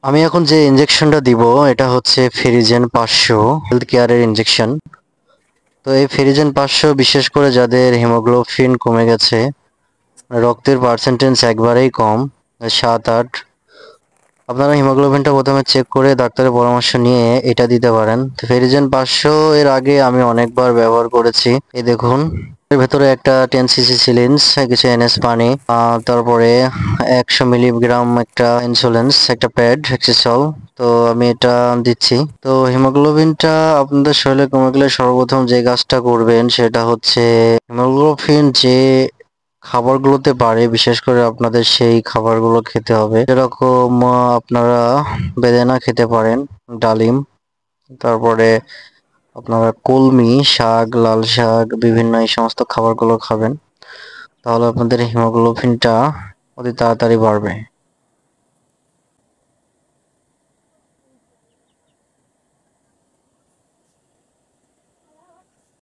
আমি এখন যে ইনজেকশনটা দিব এটা হচ্ছে ফেরিজেন 500 হেলথ কেয়ারের ইনজেকশন। তো এই ফেরিজেন 500 বিশেষ করে যাদের হিমোগ্লোবিন কমে গেছে, রক্তের পার্সেন্টেজ একবারেই কম, 7-8, আপনারা হিমোগ্লোবিনটা প্রথমে চেক করে ডাক্তারের পরামর্শ নিয়ে এটা দিতে পারেন। তো ফেরিজেন 500 এর আগে আমি অনেকবার ব্যবহার করেছি। এই দেখুন, এর ভেতরে একটা 10 সিসি সিরিঞ্জ, কিছু এনএস পানি, তারপরে 100 মিলিগ্রাম একটা ইনসুলেন্স, একটা প্যাড, একটা সল। তো আমি এটা দিচ্ছি। তো হিমোগ্লোবিনটা আপনাদের শরীরে কমে গেলে সর্বপ্রথম যে কাজটা করবেন সেটা হচ্ছে হিমোগ্লোবিন যে খাবারগুলোতে বাড়ে, বিশেষ করে আপনাদের সেই খাবারগুলো খেতে হবে। যেরকম আপনারা বেদানা খেতে পারেন, ডালিম, তারপরে আপনারা কলমি শাক, লাল শাক, বিভিন্ন এই সমস্ত খাবারগুলো খাবেন। তাহলে আপনাদের হিমোগ্লোবিনটা অতি তাড়াতাড়ি বাড়বে।